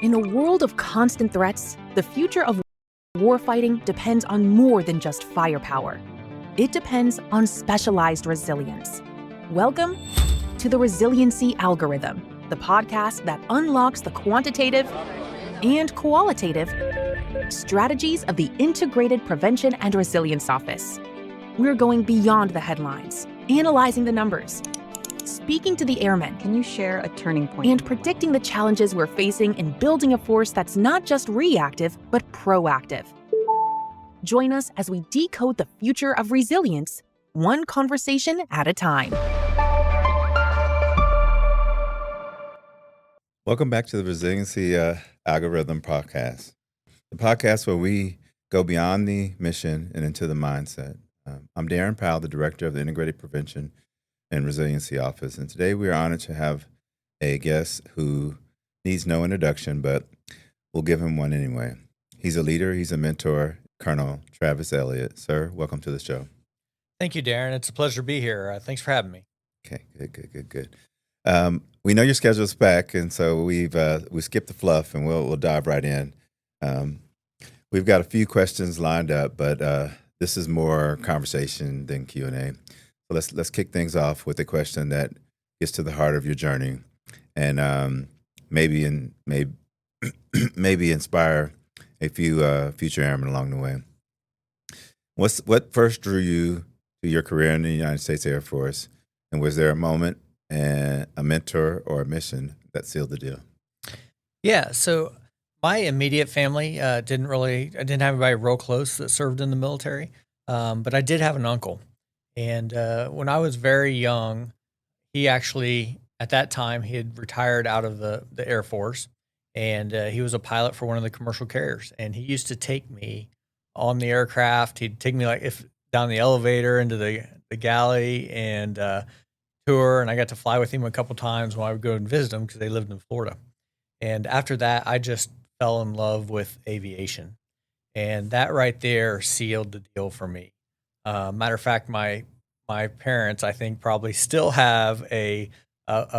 In a world of constant threats, the future of warfighting depends on more than just firepower. It depends on specialized resilience. Welcome to the Resiliency Algorithm, the podcast that unlocks the quantitative and qualitative strategies of the Integrated Prevention and Resilience Office. We're going beyond the headlines, analyzing the numbers, speaking to the airmen. Can you share a turning point? And predicting the challenges we're facing in building a force that's not just reactive, but proactive. Join us as we decode the future of resilience, one conversation at a time. Welcome back to the Resiliency Algorithm podcast, the podcast where we go beyond the mission and into the mindset. I'm Darren Powell, the Director of the Integrated Prevention and Resiliency Office, and today we are honored to have a guest who needs no introduction, but we'll give him one anyway. He's a leader, he's a mentor, Colonel Travis Elliott. Sir, welcome to the show. Thank you, Darren. It's a pleasure to be here. Thanks for having me. Okay, good. We know your schedule's packed, and so we skipped the fluff, and we'll dive right in. We've got a few questions lined up, but this is more conversation than Q&A. So let's kick things off with a question that gets to the heart of your journey, and maybe inspire a few future airmen along the way. What first drew you to your career in the United States Air Force, and was there a moment and a mentor or a mission that sealed the deal? Yeah, so my immediate family I didn't have anybody real close that served in the military, but I did have an uncle. And when I was very young, he actually, at that time, he had retired out of the Air Force, and he was a pilot for one of the commercial carriers. And he used to take me on the aircraft. He'd take me down the elevator into the galley and tour, and I got to fly with him a couple times when I would go and visit him because they lived in Florida. And after that, I just fell in love with aviation, and that right there sealed the deal for me. Matter of fact, my parents, I think, probably still have a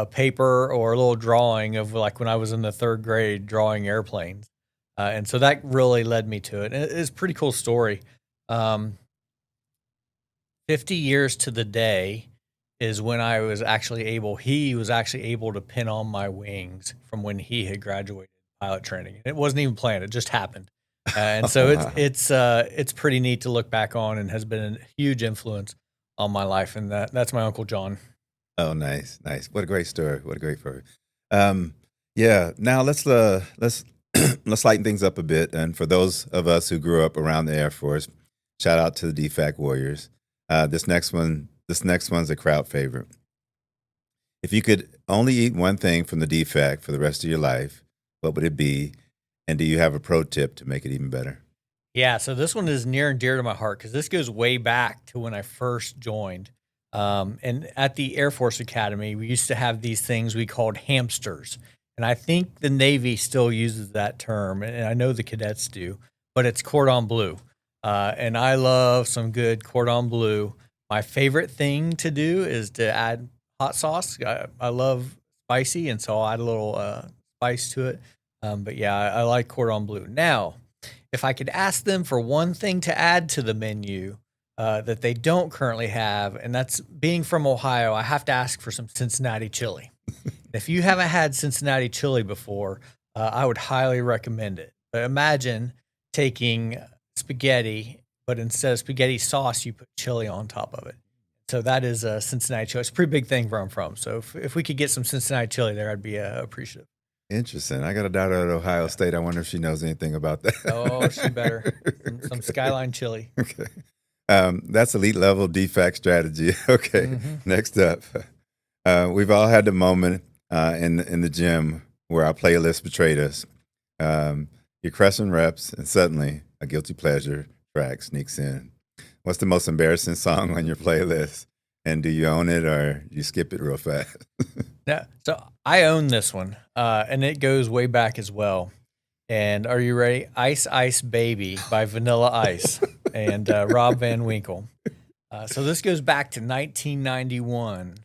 paper or a little drawing of when I was in the third grade drawing airplanes. And so that really led me to it. And it's a pretty cool story. 50 years to the day is when he was actually able to pin on my wings from when he had graduated pilot training. And it wasn't even planned. It just happened. And so Wow. it's pretty neat to look back on, and has been a huge influence on my life. And that's my Uncle John. Oh, nice. What a great story. What a great story. Yeah. Now let's lighten things up a bit. And for those of us who grew up around the Air Force, shout out to the DFAC warriors. This next one's a crowd favorite. If you could only eat one thing from the DFAC for the rest of your life, what would it be? And do you have a pro tip to make it even better? Yeah, so this one is near and dear to my heart because this goes way back to when I first joined. And at the Air Force Academy, we used to have these things we called hamsters. And I think the Navy still uses that term, and I know the cadets do, but it's cordon bleu. And I love some good cordon bleu. My favorite thing to do is to add hot sauce. I love spicy, and so I'll add a little spice to it. But yeah, I like cordon bleu. Now, if I could ask them for one thing to add to the menu that they don't currently have, and that's being from Ohio, I have to ask for some Cincinnati chili. If you haven't had Cincinnati chili before, I would highly recommend it. But imagine taking spaghetti, but instead of spaghetti sauce, you put chili on top of it. So that is Cincinnati chili. It's a pretty big thing where I'm from. So if we could get some Cincinnati chili there, I'd be appreciative. Interesting. I got a daughter at Ohio State. I wonder if she knows anything about that. Oh, she better. Some Skyline chili. Okay. That's elite level DFAC strategy. Okay. Mm-hmm. Next up, we've all had the moment in the gym where our playlist betrayed us. You're crushing reps, and suddenly a guilty pleasure track sneaks in. What's the most embarrassing song on your playlist? And do you own it, or you skip it real fast? Yeah, so I own this one, and it goes way back as well. And are you ready? Ice Ice Baby by Vanilla Ice and Rob Van Winkle. So this goes back to 1991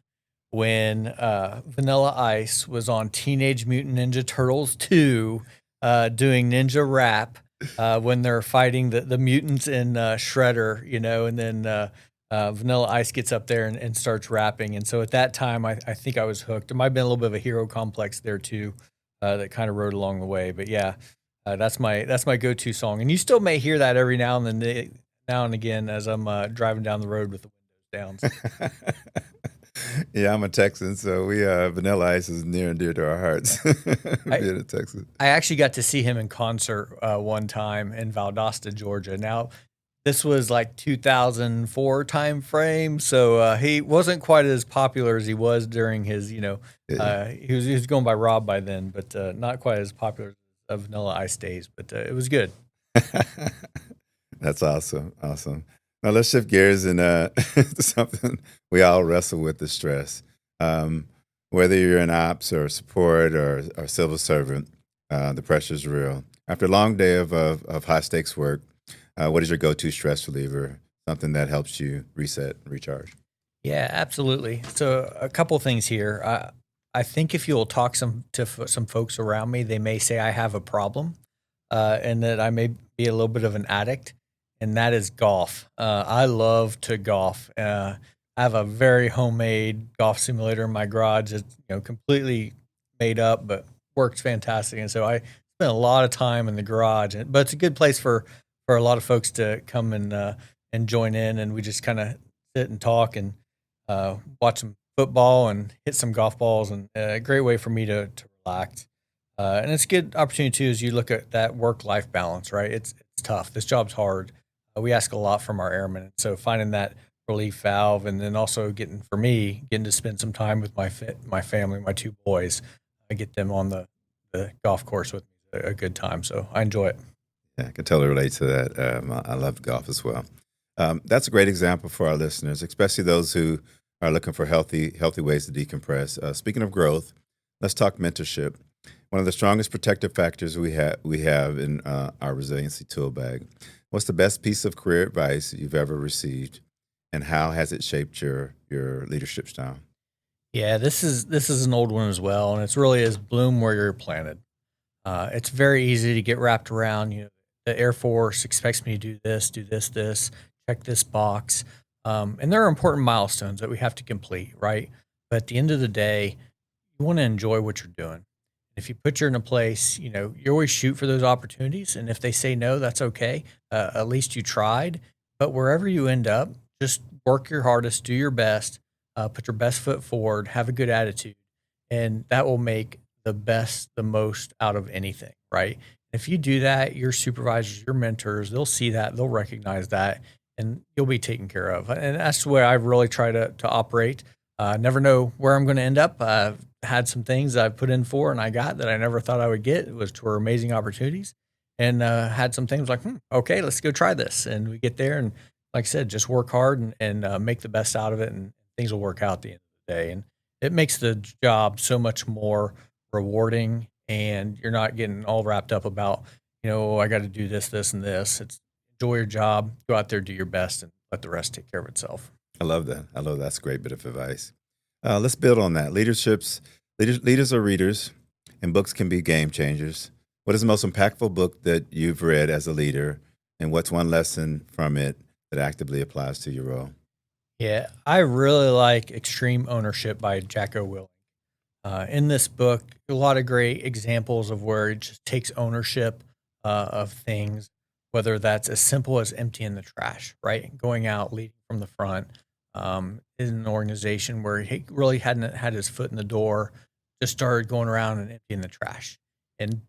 when Vanilla Ice was on Teenage Mutant Ninja Turtles 2 doing ninja rap when they're fighting the mutants in Shredder, and then Vanilla Ice gets up there and starts rapping. And so at that time, I think I was hooked. There might have been a little bit of a hero complex there too that kind of rode along the way. But yeah, that's my go-to song. And you still may hear that every now and again as I'm driving down the road with the windows down. So. Yeah, I'm a Texan, so we Vanilla Ice is near and dear to our hearts. Being a Texan. I actually got to see him in concert one time in Valdosta, Georgia. Now, this was like 2004 time frame, so he wasn't quite as popular as he was during his, Yeah. he was going by Rob by then, but not quite as popular as Vanilla Ice days. But it was good. That's awesome. Awesome. Now let's shift gears and to something we all wrestle with, the stress. Whether you're in ops or support or civil servant, the pressure's real. After a long day of high stakes work, what is your go-to stress reliever? Something that helps you reset, recharge? Yeah, absolutely. So a couple things here. I think if you'll talk to some folks around me, they may say I have a problem, and that I may be a little bit of an addict, and that is golf. I love to golf. I have a very homemade golf simulator in my garage. It's completely made up, but works fantastic. And so I spend a lot of time in the garage. But it's a good place for a lot of folks to come and join in, and we just kind of sit and talk and watch some football and hit some golf balls, and a great way for me to relax. And it's a good opportunity too as you look at that work-life balance, right? It's tough. This job's hard. We ask a lot from our airmen, so finding that relief valve, and then also getting to spend some time with my family, my two boys. I get them on the golf course with me, a good time. So I enjoy it. Yeah, I can totally relate to that. I love golf as well. That's a great example for our listeners, especially those who are looking for healthy ways to decompress. Speaking of growth, let's talk mentorship. One of the strongest protective factors we have in our resiliency tool bag. What's the best piece of career advice you've ever received, and how has it shaped your leadership style? Yeah, this is an old one as well, and it's really is bloom where you're planted. It's very easy to get wrapped around. The Air Force expects me to do this, check this box, and there are important milestones that we have to complete, right? But at the end of the day, you want to enjoy what you're doing. If you put you in a place, you always shoot for those opportunities, and if they say no, that's okay. At least you tried. But wherever you end up, just work your hardest, do your best, put your best foot forward, have a good attitude, and that will make the most out of anything, right? If you do that, your supervisors, your mentors, they'll see that, they'll recognize that, and you'll be taken care of. And that's the way I really try to operate. Never know where I'm going to end up. I've had some things I put in for and I got that I never thought I would get. It were amazing opportunities, and had some things like, okay, let's go try this. And we get there, and like I said, just work hard and make the best out of it, and things will work out at the end of the day. And it makes the job so much more rewarding, and you're not getting all wrapped up about, I got to do this, this, and this. It's enjoy your job, go out there, do your best, and let the rest take care of itself. I love that. That's a great bit of advice. Let's build on that. Leaders are readers, and books can be game changers. What is the most impactful book that you've read as a leader, and what's one lesson from it that actively applies to your role? Yeah, I really like Extreme Ownership by Jacko Willink. In this book, a lot of great examples of where it just takes ownership of things, whether that's as simple as emptying the trash, right? Going out, leading from the front, in an organization where he really hadn't had his foot in the door, just started going around and emptying the trash. And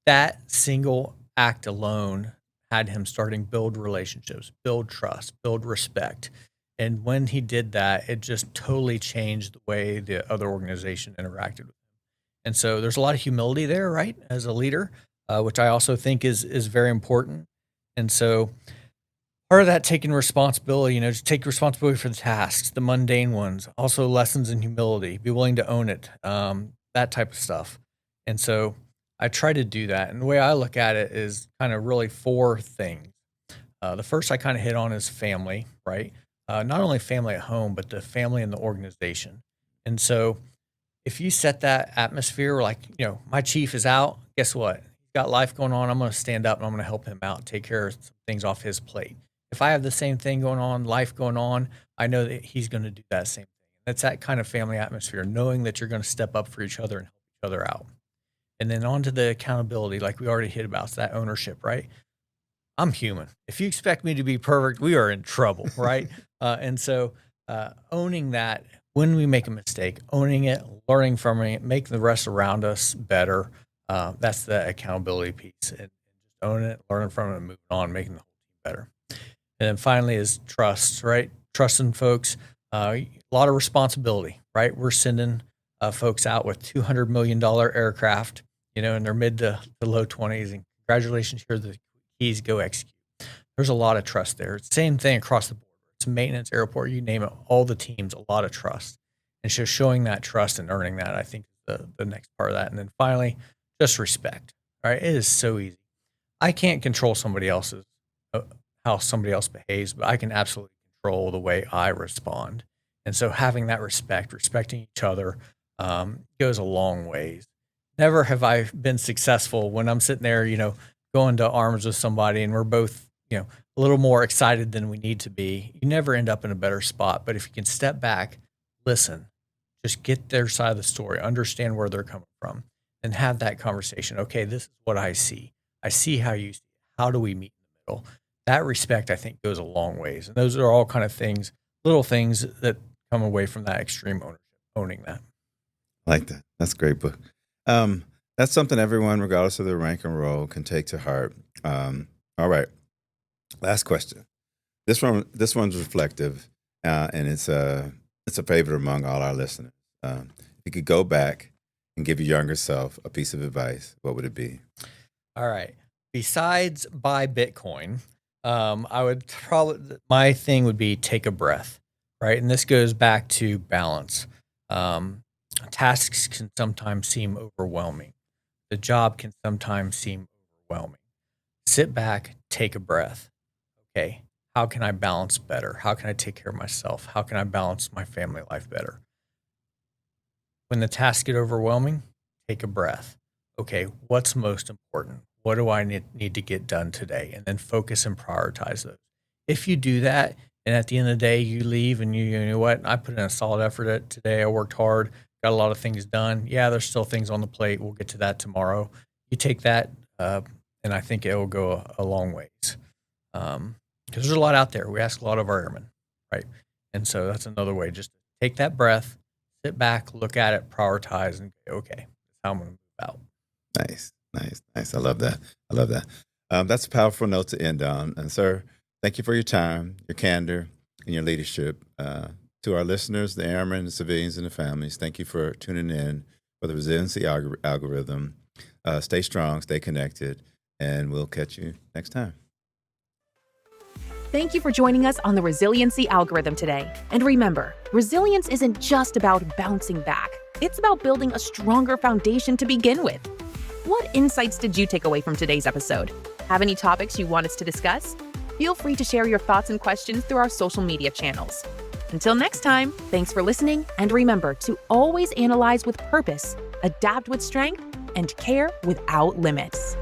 that single act alone had him starting build relationships, build trust, build respect. And when he did that, it just totally changed the way the other organization interacted with him. And so there's a lot of humility there, right, as a leader, which I also think is very important. And so part of that, taking responsibility, just take responsibility for the tasks, the mundane ones, also lessons in humility, be willing to own it, that type of stuff. And so I try to do that. And the way I look at it is kind of really four things. The first I kind of hit on is family, right? Not only family at home, but the family in the organization. And so if you set that atmosphere, like, my chief is out, guess what? He's got life going on, I'm going to stand up and I'm going to help him out, take care of some things off his plate. If I have the same thing going on, life going on, I know that he's going to do that same thing. That's that kind of family atmosphere, knowing that you're going to step up for each other and help each other out. And then on to the accountability, like we already hit about, so that ownership, right? I'm human. If you expect me to be perfect, we are in trouble, right? And so owning that when we make a mistake, owning it, learning from it, making the rest around us better, that's the accountability piece. And just owning it, learning from it, and moving on, making the whole team better. And then finally is trust, right? Trusting folks, a lot of responsibility, right? We're sending folks out with $200 million aircraft, in their mid to low 20s. And congratulations, here are the keys, go execute. There's a lot of trust there. Same thing across the board. It's maintenance, airport, you name it, all the teams, a lot of trust. And so showing that trust and earning that, I think, is the next part of that. And then finally, just respect, right? It is so easy. I can't control somebody else's, how somebody else behaves, but I can absolutely control the way I respond. And so having that respecting each other goes a long ways. Never have I been successful when I'm sitting there, going to arms with somebody and we're both, a little more excited than we need to be. You never end up in a better spot. But if you can step back, listen, just get their side of the story, understand where they're coming from, and have that conversation. Okay, this is what I see. I see how you see it. How do we meet in the middle? That respect, I think, goes a long ways. And those are all kind of things, little things that come away from that extreme ownership, owning that. I like that. That's a great book. That's something everyone, regardless of their rank and role, can take to heart. All right. Last question. This one's reflective, and it's a favorite among all our listeners. If you could go back and give your younger self a piece of advice, what would it be? All right. Besides buy Bitcoin, I would my thing would be take a breath, right? And this goes back to balance. Tasks can sometimes seem overwhelming. The job can sometimes seem overwhelming. Sit back, take a breath. Okay, how can I balance better? How can I take care of myself? How can I balance my family life better? When the tasks get overwhelming, take a breath. Okay, what's most important? What do I need to get done today? And then focus and prioritize those. If you do that, and at the end of the day, you leave and you know what? I put in a solid effort today. I worked hard, got a lot of things done. Yeah, there's still things on the plate. We'll get to that tomorrow. You take that, and I think it will go a long ways. Because there's a lot out there. We ask a lot of our airmen, right? And so that's another way. Just take that breath, sit back, look at it, prioritize, and go, okay, that's how I'm going to move out. Nice. I love that. That's a powerful note to end on. And sir, thank you for your time, your candor, and your leadership. To our listeners, the airmen, the civilians, and the families, thank you for tuning in for the Resiliency Algorithm. Stay strong, stay connected, and we'll catch you next time. Thank you for joining us on the Resiliency Algorithm today. And remember, resilience isn't just about bouncing back. It's about building a stronger foundation to begin with. What insights did you take away from today's episode? Have any topics you want us to discuss? Feel free to share your thoughts and questions through our social media channels. Until next time, thanks for listening, and remember to always analyze with purpose, adapt with strength, and care without limits.